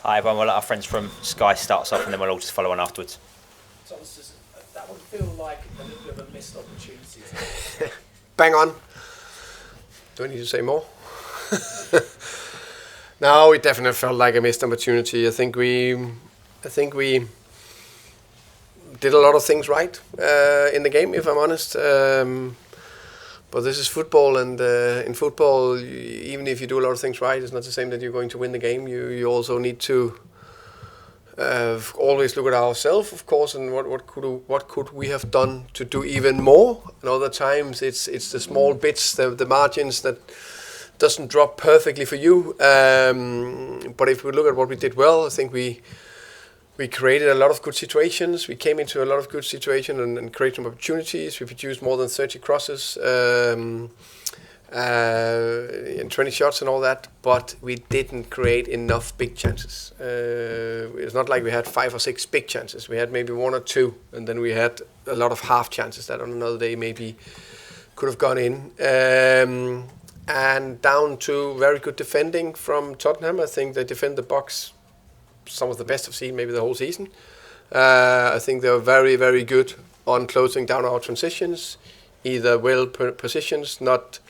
Hi everyone, well, our friends from Sky starts off and then we'll all just follow on afterwards. Thomas, that would feel like a little bit of a missed opportunity. Bang on. Do I need to say more? No, it definitely felt like a missed opportunity. I think we did a lot of things right in the game, if I'm honest. But this is football, and in football, even if you do a lot of things right, it's not the same that you're going to win the game. You also need to always look at ourselves, of course, and what could we have done to do even more. And other times, it's the small bits, the margins that doesn't drop perfectly for you. But if we look at what we did well, I think we created a lot of good situations. We came into a lot of good situations and created some opportunities. We produced more than 30 crosses and 20 shots and all that, but we didn't create enough big chances. It's not like we had 5 or 6 big chances. We had maybe 1 or 2, and then we had a lot of half chances that on another day maybe could have gone in. And down to very good defending from Tottenham. I think they defend the box some of the best I've seen maybe the whole season. I think they were very, very good on closing down our transitions, either well positions, not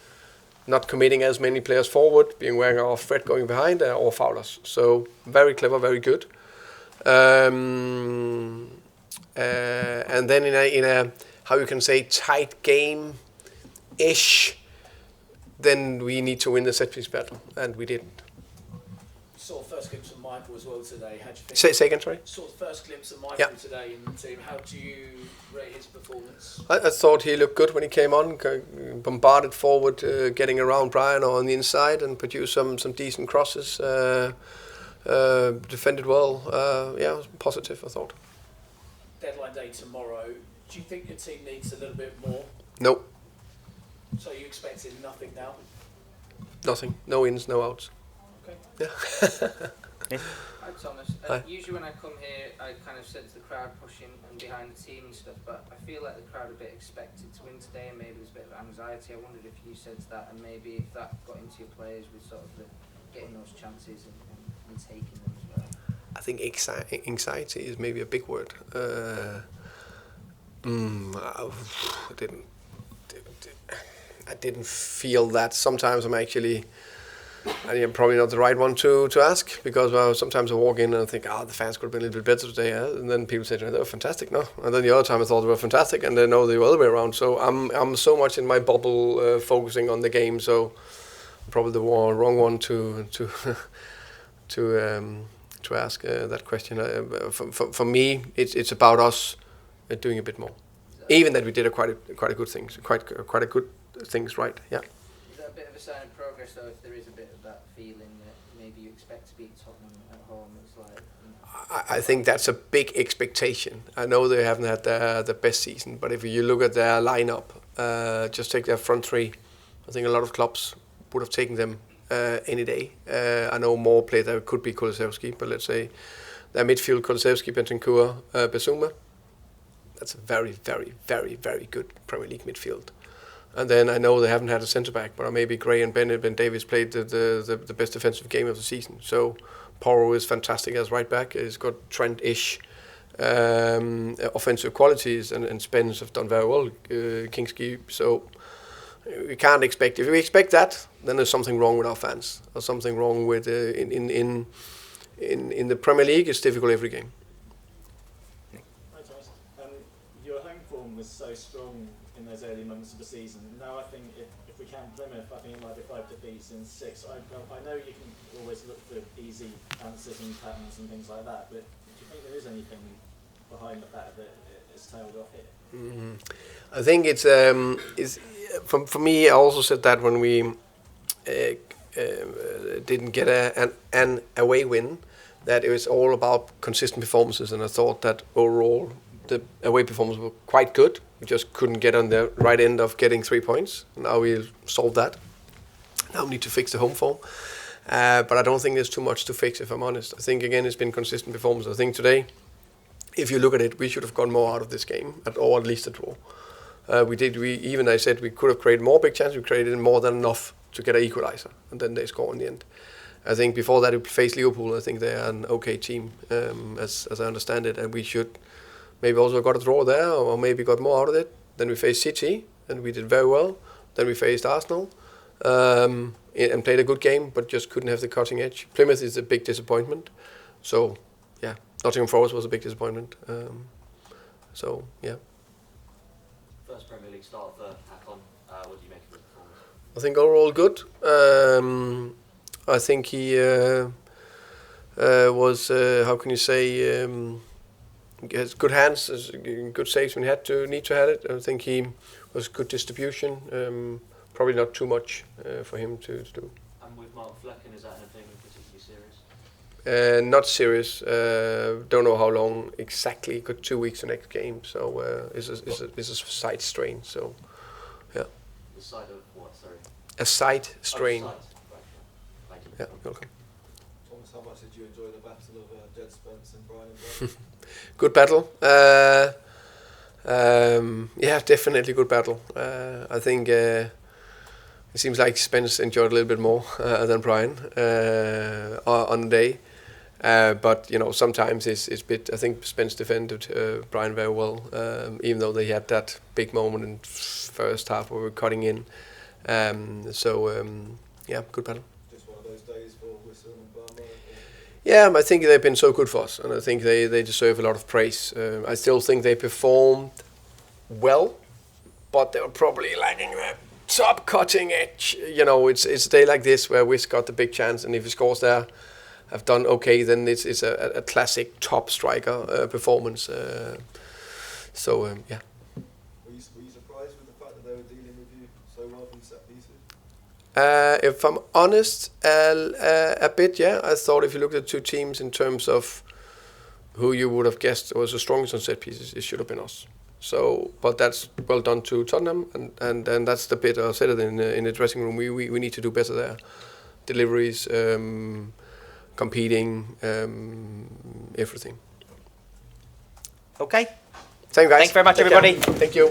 committing as many players forward, being wearing our threat going behind, or foul us. So very clever, very good. And then in a how you can say tight game-ish, then we need to win the set piece battle, and we didn't. Saw first glimpse of Michael as well today. How do you think? Say again, sorry. Saw the first glimpse of Michael today in the team. How do you rate his performance? I thought he looked good when he came on, bombarded forward, getting around Brian on the inside and produced some decent crosses. Defended well. Yeah, it was positive, I thought. Deadline day tomorrow. Do you think your team needs a little bit more? No. So you expecting nothing now? Nothing. No ins, no outs. Okay. Yeah. Hi Thomas. Hi. Usually when I come here, I kind of sense the crowd pushing and behind the team and stuff, but I feel like the crowd are a bit expected to win today, and maybe there's a bit of anxiety. I wondered if you sensed that, and maybe if that got into your players with sort of getting those chances and taking them as well. I think anxiety is maybe a big word. I didn't feel that. Sometimes I'm probably not the right one to ask, because sometimes I walk in and I think, the fans could have been a little bit better today. And then people say, they were fantastic, no? And then the other time I thought they were fantastic, and they know the other way around. So I'm so much in my bubble focusing on the game, so probably the wrong one to ask that question. For me, it's about us doing a bit more. Even that we did quite a good things, quite a good things right. Yeah. Is that a bit of a sign of progress though, if there is a bit of that feeling that maybe you expect to beat Tottenham at home? It's like. I think that's a big expectation. I know they haven't had the best season, but if you look at their lineup, just take their front three. I think a lot of clubs would have taken them any day. I know more players there could be Kulusevski, but let's say their midfield: Kulusevski, Bentancur, Bissouma. That's a very, very, very, very good Premier League midfield. And then I know they haven't had a centre-back, but maybe Gray and Ben Davies played the best defensive game of the season. So Porro is fantastic as right-back. He's got Trent-ish offensive qualities, and Spence have done very well, Kingsley. So we can't expect... If we expect that, then there's something wrong with our fans, or something wrong with... In the Premier League, it's difficult every game. Was so strong in those early moments of the season. Now I think if we count Plymouth, I think it might be 5 defeats in 6. I know you can always look for easy answers and patterns and things like that, but do you think there is anything behind the fact that it's tailed off here? Mm-hmm. I think it's for me. I also said that when we didn't get an away win, that it was all about consistent performances, and I thought that overall the away performance were quite good. We just couldn't get on the right end of getting 3 points. Now we solved that. Now we need to fix the home form. But I don't think there's too much to fix, if I'm honest. I think, again, it's been consistent performance. I think today, if you look at it, we should have gotten more out of this game, or at least a draw. I said we could have created more big chances. We created more than enough to get an equalizer, and then they score in the end. I think before that we faced Liverpool. I think they are an okay team, as I understand it, and we should maybe also got a draw there, or maybe got more out of it. Then we faced City, and we did very well. Then we faced Arsenal, and played a good game, but just couldn't have the cutting edge. Plymouth is a big disappointment. So, yeah, Nottingham Forest was a big disappointment. So, yeah. First Premier League start for Hakon. What do you make of his performance? I think overall good. I think he was, how can you say, he has good hands, good saves when he need to have it. I think he was good distribution. Probably not too much for him to do. And with Mark Flecken, is that anything particularly serious? Not serious. Don't know how long exactly. Got 2 weeks the next game, so it's a side strain. So, yeah. The side of what? Sorry. A side strain. Oh, side. Right. Thank you. Yeah, welcome. Thomas, how much did you enjoy the battle of Jed Spence and Brian and Brian? Good battle. Yeah, definitely good battle. I think it seems like Spence enjoyed a little bit more than Brian on the day. But you know, sometimes it's a bit. I think Spence defended Brian very well, even though they had that big moment in first half where we were cutting in. Yeah, good battle. Just one of those days for Whistle and Burma. Yeah, I think they've been so good for us, and I think they deserve a lot of praise. I still think they performed well, but they were probably lacking that top cutting edge. You know, it's a day like this where Wiz got the big chance, and if he scores there, have done okay, then it's a classic top striker performance. Yeah. Were you surprised with the fact that they were dealing with you so well from set pieces? If I'm honest, a bit, yeah. I thought if you looked at two teams in terms of who you would have guessed was the strongest on set pieces, it should have been us. So, but that's well done to Tottenham, and that's the bit I said it in the dressing room. We need to do better there. Deliveries, competing, everything. Okay. Same guys. Thank you very much, Take everybody. care. Thank you.